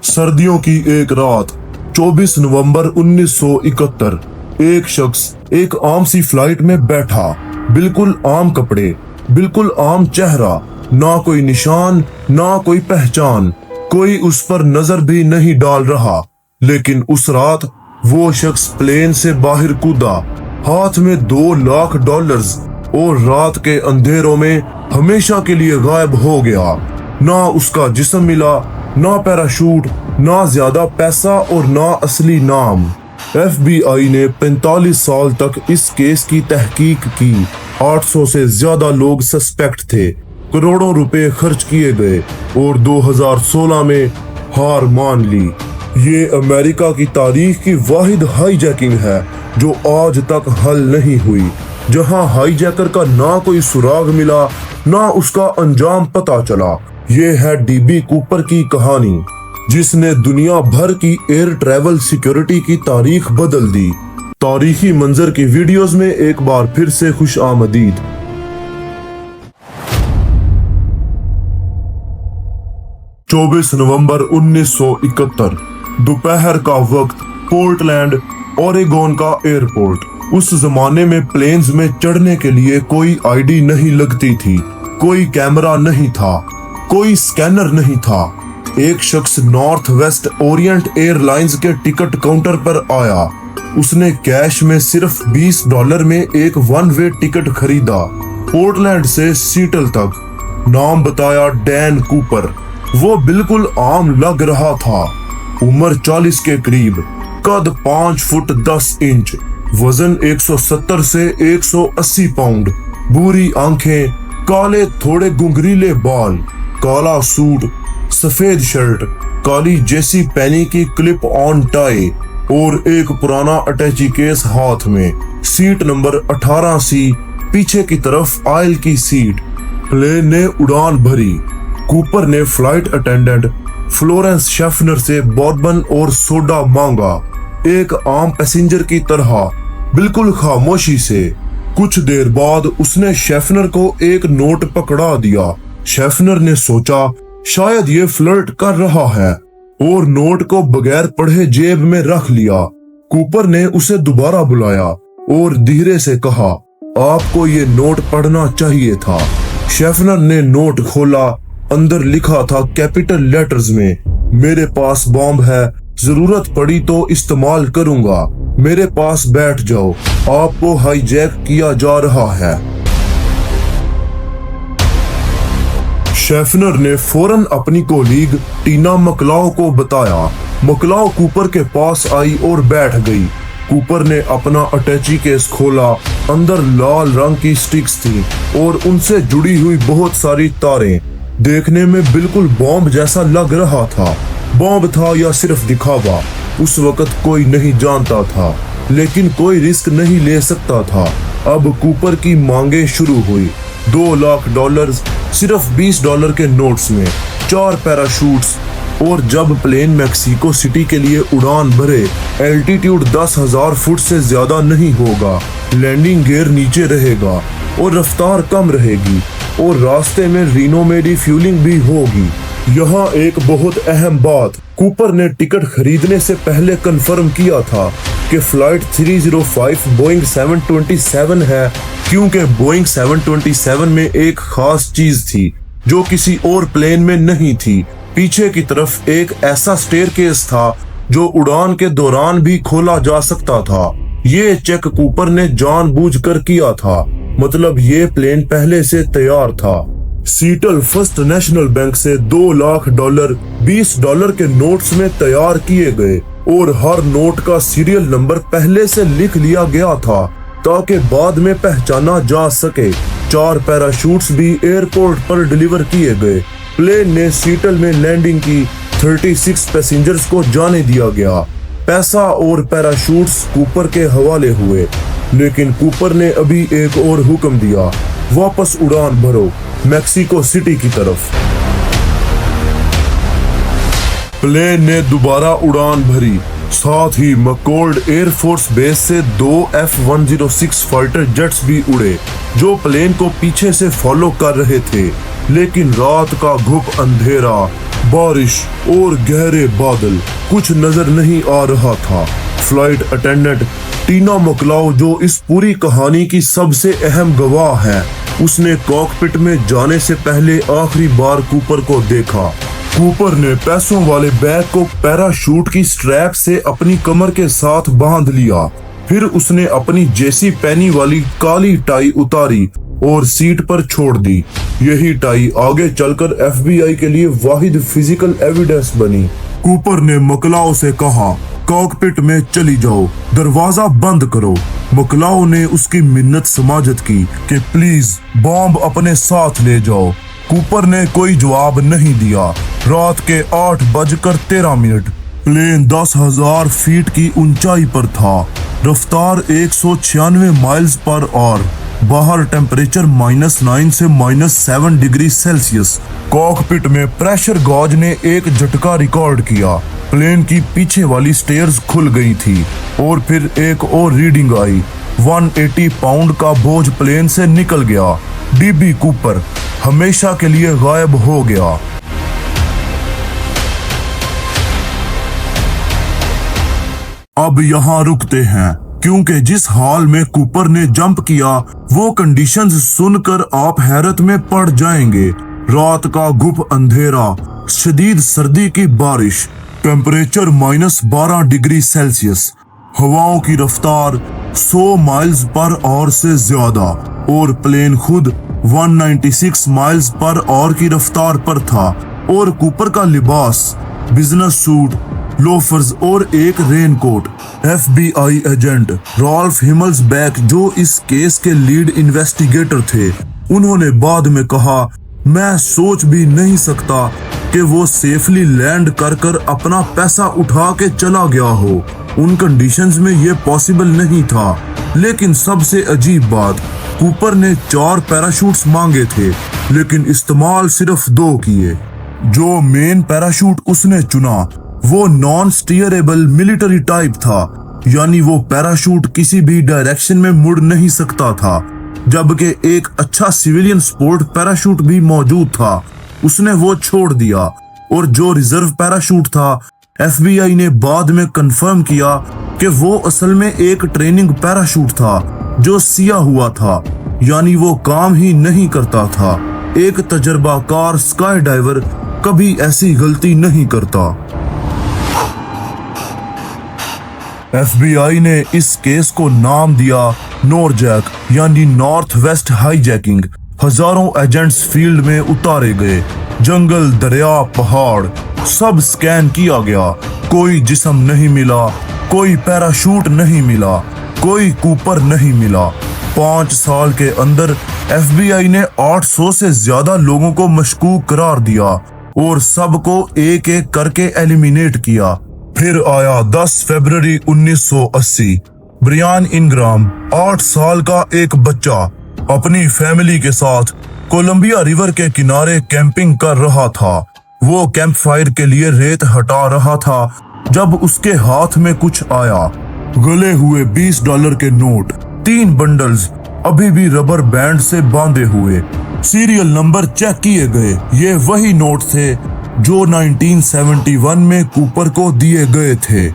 सर्दियों की एक रात 24 नवंबर 1971। एक शख्स एक आम सी फ्लाइट में बैठा, बिल्कुल आम कपड़े, बिल्कुल आम चेहरा, ना कोई निशान, ना कोई पहचान, कोई उस पर नजर भी नहीं डाल रहा। लेकिन उस रात वो शख्स प्लेन से बाहर कूदा, हाथ में $2 लाख, और रात के अंधेरों में हमेशा के लिए गायब हो गया। ना उसका जिस्म मिला, ना पैराशूट, ना ज्यादा पैसा और ना असली नाम। FBI ने 45 साल तक इस केस की तहकीक की। 800 से ज्यादा लोग सस्पेक्ट थे, करोड़ों रुपए खर्च किए गए और 2016 में हार मान ली। ये अमेरिका की तारीख की वाहिद हाईजैकिंग है जो आज तक हल नहीं हुई, जहां हाईजैकर का ना कोई सुराग मिला, ना उसका अंजाम पता चला। ये है DB कूपर की कहानी, जिसने दुनिया भर की एयर ट्रैवल सिक्योरिटी की तारीख बदल दी। तारीखी मंजर की वीडियोस में एक बार फिर से खुश आमदीद। चौबीस नवंबर 1971 दोपहर का वक्त, पोर्टलैंड, ओरेगोन का एयरपोर्ट। उस जमाने में प्लेन्स में चढ़ने के लिए कोई ID नहीं लगती थी, कोई कैमरा नहीं था, कोई स्कैनर नहीं था। एक शख्स नॉर्थ वेस्ट ओरिएंट एयरलाइंस के टिकट काउंटर पर आया। उसने कैश में सिर्फ $20 में एक वन वे टिकट खरीदा, पोर्टलैंड से सीटल तक। नाम बताया डैन कूपर। वो बिल्कुल आम लग रहा था, उम्र 40 के करीब, कद 5 फुट 10 इंच, वजन 170 से 180 पाउंड, भूरी आंखें, काले थोड़े गुंगरीले बाल, काला सूट, सफेद शर्ट, काली जेसी पेनी की क्लिप ऑन टाई और एक पुराना अटैची केस हाथ में। सीट नंबर 18C, पीछे की तरफ आयल की सीट। प्लेन ने उड़ान भरी। कूपर ने फ्लाइट अटेंडेंट फ्लोरेंस शेफनर से बॉर्बन और सोडा मांगा, एक आम पैसेंजर की तरह, बिल्कुल खामोशी से। कुछ देर बाद उसने शेफनर को एक नोट पकड़ा दिया। शेफनर ने सोचा शायद ये फ्लर्ट कर रहा है और नोट को बगैर पढ़े जेब में रख लिया। कूपर ने उसे दोबारा बुलाया और धीरे से कहा, आपको ये नोट पढ़ना चाहिए था। शेफनर ने नोट खोला। अंदर लिखा था कैपिटल लेटर्स में, मेरे पास बॉम्ब है, जरूरत पड़ी तो इस्तेमाल करूंगा, मेरे पास बैठ जाओ, आपको हाईजैक किया जा रहा है। शेफनर ने फौरन अपनी कोलीग टीना मकलाओ को बताया। मकलाओ कूपर के पास आई और बैठ गई। कूपर ने अपना अटैची केस खोला। अंदर लाल रंग की स्टिक्स थी और उनसे जुड़ी हुई बहुत सारी तारें। देखने में बिल्कुल बॉम्ब जैसा लग रहा था। बॉम्ब था या सिर्फ दिखावा, उस वक्त कोई नहीं जानता था, लेकिन कोई रिस्क नहीं ले सकता था। अब कूपर की मांगे शुरू हुई। $2 लाख, सिर्फ $20 के नोट्स में, 4 पैराशूट्स, और जब प्लेन मैक्सिको सिटी के लिए उड़ान भरे, एल्टीट्यूड 10,000 फुट से ज्यादा नहीं होगा, लैंडिंग गियर नीचे रहेगा और रफ्तार कम रहेगी और रास्ते में रीनो में रिफ्यूलिंग भी होगी। यहाँ एक बहुत अहम बात, कूपर ने टिकट खरीदने से पहले कंफर्म किया था कि फ्लाइट 305 बोइंग 727 है, क्योंकि बोइंग 727 में एक खास चीज थी जो किसी और प्लेन में नहीं थी। पीछे की तरफ एक ऐसा स्टेयरकेस था जो उड़ान के दौरान भी खोला जा सकता था। ये चेक कूपर ने जानबूझकर किया था, मतलब ये प्लेन पहले से तैयार था। सीटल फर्स्ट नेशनल बैंक से $2 लाख $20 के नोट्स में तैयार किए गए और हर नोट का सीरियल नंबर पहले से लिख लिया गया था ताकि बाद में पहचाना जा सके। 4 पैराशूट्स भी एयरपोर्ट पर डिलीवर किए गए। प्लेन ने सीटल में लैंडिंग की। 36 पैसेंजर्स को जाने दिया गया। पैसा और पैराशूट्स कूपर के हवाले हुए, लेकिन कूपर ने अभी एक और हुक्म दिया, वापस उड़ान भरो मैक्सिको सिटी की तरफ। प्लेन ने दोबारा उड़ान भरी। साथ ही मकॉर्ड एयरफोर्स बेस से 2 F-106 फाइटर जेट्स भी उड़े जो प्लेन को पीछे से फॉलो कर रहे थे। लेकिन रात का घुप अंधेरा, बारिश और गहरे बादल, कुछ नजर नहीं आ रहा था। फ्लाइट अटेंडेंट टीना मकलाओ, जो इस पूरी कहानी की सबसे अहम गवाह है, उसने कॉकपिट में जाने से पहले आखिरी बार कूपर को देखा। कूपर ने पैसों वाले बैग को पैराशूट की स्ट्रैप से अपनी कमर के साथ बांध लिया। फिर उसने अपनी जेसी पेनी वाली काली टाई उतारी और सीट पर छोड़ दी। यही टाई आगे चलकर FBI के लिए वाहिद फिजिकल एविडेंस बनी। कूपर ने मकलाओ से कहा, कॉकपिट में चली जाओ, दरवाजा बंद करो। मकलाओ ने उसकी मिन्नत समाजत की कि प्लीज बॉम्ब अपने साथ ले जाओ। कूपर ने कोई जवाब नहीं दिया। रात के 8:13 प्लेन 10,000 फीट की ऊंचाई पर था। रफ्तार 196 माइल्स पर आवर। बाहर टेम्परेचर -9 से -7 डिग्री सेल्सियस। कॉकपिट में प्रेशर गॉज ने एक झटका रिकॉर्ड किया। प्लेन की पीछे वाली स्टेयर्स खुल गई थी और फिर एक और रीडिंग आई। 180 पाउंड का बोझ प्लेन से निकल गया। DB कूपर हमेशा के लिए गायब हो गया। अब यहाँ रुकते हैं, क्योंकि जिस हाल में कूपर ने जंप किया वो कंडीशंस सुनकर आप हैरत में पड़ जाएंगे। रात का गुप अंधेरा, शदीद सर्दी की बारिश, टेम्परेचर -12 डिग्री सेल्सियस, हवाओं की रफ्तार 100 माइल्स पर आवर से ज्यादा और प्लेन खुद 196 माइल्स पर आवर की रफ्तार पर था। और कूपर का लिबास बिजनेस सूट, लोफर्स और एक रेनकोट। FBI एजेंट रॉल्फ हिमल्सबैक, जो इस केस के लीड इन्वेस्टिगेटर थे, उन्होंने बाद में कहा, मैं सोच भी नहीं सकता कि वो सेफली लैंड कर अपना पैसा उठा के चला गया हो। उन कंडीशंस में ये पॉसिबल नहीं था। लेकिन सबसे अजीब बात, कूपर ने 4 पैराशूट्स मांगे थे, लेकिन इस्तेमाल सिर्फ 2 किए। जो मेन पैराशूट उसने चुना वो नॉन स्टीयरेबल मिलिट्री टाइप था, यानी वो पैराशूट किसी भी डायरेक्शन में मुड़ नहीं सकता था। जबकि एक अच्छा सिविलियन स्पोर्ट पैराशूट भी मौजूद था, उसने वो छोड़ दिया। और जो रिजर्व पैराशूट था, FBI ने बाद में कंफर्म किया कि वो असल में एक ट्रेनिंग पैराशूट था जो सिया हुआ था, यानी वो काम ही नहीं करता था। एक तजर्बाकार स्काई डाइवर कभी ऐसी गलती नहीं करता। FBI ने इस केस को नाम दिया नॉरजैक, यानी नॉर्थ वेस्ट हाईजैकिंग। हजारों एजेंट्स फील्ड में उतारे गए। जंगल, दरिया, पहाड़ सब स्कैन किया गया। कोई जिस्म नहीं मिला, कोई पैराशूट नहीं मिला, कोई कूपर नहीं मिला। 5 साल के अंदर FBI ने 800 से ज्यादा लोगों को मशकूक करार दिया और सबको एक एक करके एलिमिनेट किया। फिर आया 10 फरवरी 1980। ब्रियान इंग्राम, 8 साल का एक बच्चा, अपनी फैमिली के साथ कोलंबिया रिवर के किनारे कैंपिंग कर रहा था। वो कैंप फायर के लिए रेत हटा रहा था जब उसके हाथ में कुछ आया। गले हुए $20 के नोट, 3 बंडल्स अभी भी रबर बैंड से बांधे हुए। सीरियल नंबर चेक किए गए। ये वही नोट थे जो 1971 में कूपर को दिए गए थे।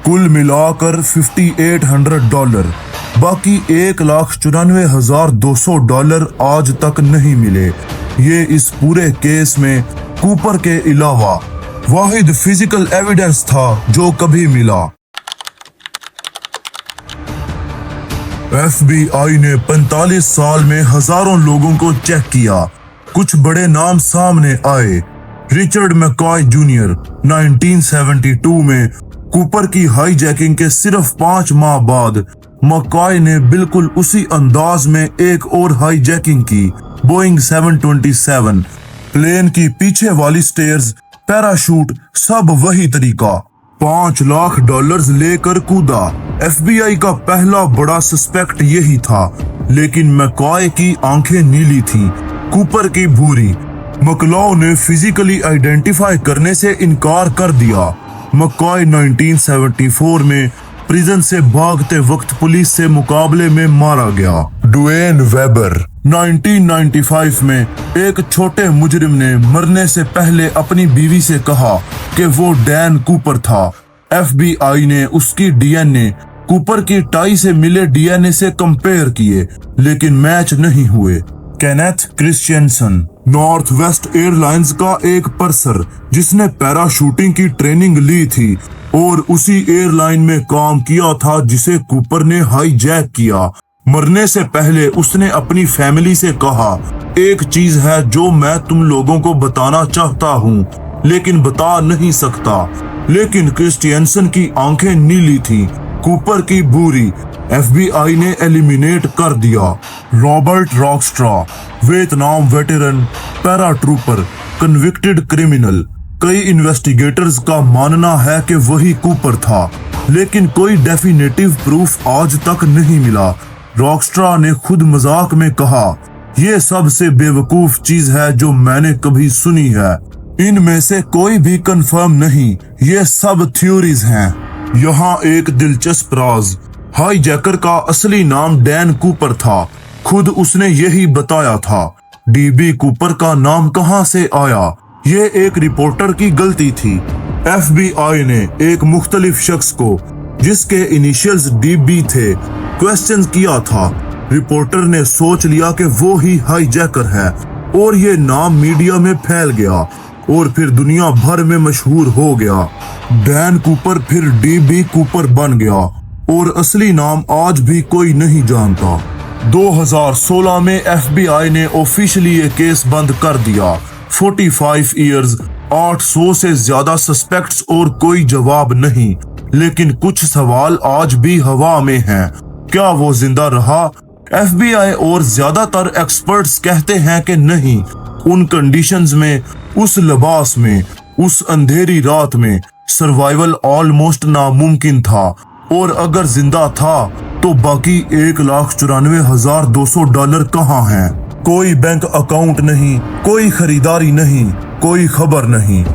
कुल मिलाकर $5,800। बाकी $1,94,200 आज तक नहीं मिले। ये इस पूरे केस में कूपर के अलावा वाहिद फिजिकल एविडेंस था जो कभी मिला। FBI ने 45 साल में हजारों लोगों को चेक किया। कुछ बड़े नाम सामने आए। रिचर्ड मैकॉय जूनियर 1972 में कूपर की हाईजैकिंग के सिर्फ 5 माह बाद मैकॉय ने बिल्कुल उसी अंदाज में एक और हाईजैकिंग की, बोइंग 727। प्लेन की पीछे वाली स्टेयर्स, पैराशूट, सब वही तरीका। $5 लाख लेकर कूदा। FBI का पहला बड़ा सस्पेक्ट यही था, लेकिन मैकॉय की आंखें नीली थीं, कूपर की भूरी। मकलाओ ने फिजिकली आइडेंटिफाई करने से इनकार कर दिया। मैकॉय 1974 में प्रिजन से भागते वक्त पुलिस से मुकाबले में मारा गया। ड्वेन वेबर 1995 में एक छोटे मुजरिम ने मरने से पहले अपनी बीवी से कहा कि वो डैन कूपर था। FBI ने उसकी डीएनए कूपर की टाई से मिले डीएनए से कंपेयर किए, लेकिन मैच नहीं हुए। Kenneth Christiansen north west airlines का एक पर्सर जिसने पैराशूटिंग की ट्रेनिंग ली थी और उसी एयरलाइन में काम किया था जिसे कूपर ने हाईजैक किया। मरने से पहले उसने अपनी फैमिली से कहा, एक चीज है जो मैं तुम लोगों को बताना चाहता हूँ लेकिन बता नहीं सकता। लेकिन क्रिश्चियनसन की आंखें नीली थी। कूपर की बुरी FBI ने एलिमिनेट कर दिया। Robert Rackstraw Vietnam veteran paratrooper convicted criminal. कई इन्वेस्टिगेटर्स का मानना है कि वही कूपर था, लेकिन कोई डेफिनेटिव प्रूफ आज तक नहीं मिला। रॉकस्ट्रा ने खुद मजाक में कहा, ये सबसे बेवकूफ चीज है जो मैंने कभी सुनी है। इनमें से कोई भी कंफर्म नहीं, ये सब थ्योरीज हैं। यहाँ एक दिलचस्प राज, हाईजैकर का असली नाम डैन कूपर था। खुद उसने यही बताया था। DB कूपर का नाम कहां से आया? ये एक रिपोर्टर की गलती थी। FBI ने एक मुख्तलिफ शख्स को जिसके इनिशियल्स DB थे क्वेश्चन किया था। रिपोर्टर ने सोच लिया कि वो ही हाईजैकर है और ये नाम मीडिया में फैल गया और फिर दुनिया भर में मशहूर हो गया। डैन कूपर फिर DB कूपर बन गया और असली नाम आज भी कोई नहीं जानता। 2016 में FBI ने ऑफिशियली ये केस बंद कर दिया। 45 इयर्स, 800 से ज्यादा सस्पेक्ट्स और कोई जवाब नहीं। लेकिन कुछ सवाल आज भी हवा में हैं। क्या वो जिंदा रहा? FBI और ज्यादातर एक्सपर्ट्स कहते हैं कि नहीं। उन कंडीशंस में, उस लिबास में, उस अंधेरी रात में सर्वाइवल ऑलमोस्ट नामुमकिन था। और अगर जिंदा था तो बाकी $1,94,200 कहाँ हैं? कोई बैंक अकाउंट नहीं, कोई खरीदारी नहीं, कोई खबर नहीं।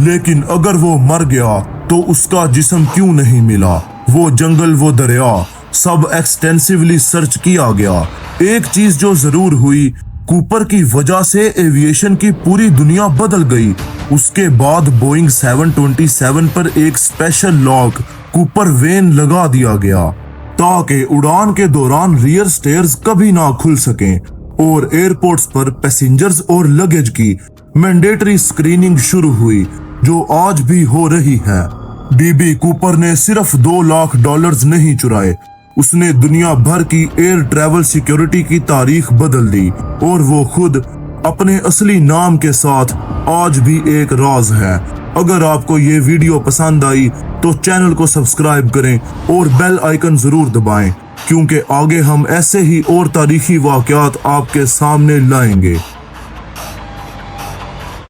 लेकिन अगर वो मर गया तो उसका जिस्म क्यों नहीं मिला? वो जंगल, वो दरिया, सब एक्सटेंसिवली सर्च किया गया। एक चीज जो जरूर हुई, कूपर की वजह से एविएशन की पूरी दुनिया बदल गई। उसके बाद बोइंग 727 पर एक स्पेशल लॉक कूपर वेन लगा दिया गया ताकि उड़ान के दौरान रियर स्टेयर्स कभी ना खुल सकें और एयरपोर्ट्स पर पैसेंजर्स और लगेज की मैंडेटरी स्क्रीनिंग शुरू हुई, जो आज भी हो रही है। DB कूपर ने सिर्फ $2 लाख नहीं चुराए, उसने दुनिया भर की एयर ट्रैवल सिक्योरिटी की तारीख बदल दी और वो खुद अपने असली नाम के साथ आज भी एक राज है। अगर आपको ये वीडियो पसंद आई तो चैनल को सब्सक्राइब करें और बेल आइकन जरूर दबाएं, क्योंकि आगे हम ऐसे ही और तारीखी वाकयात आपके सामने लाएंगे।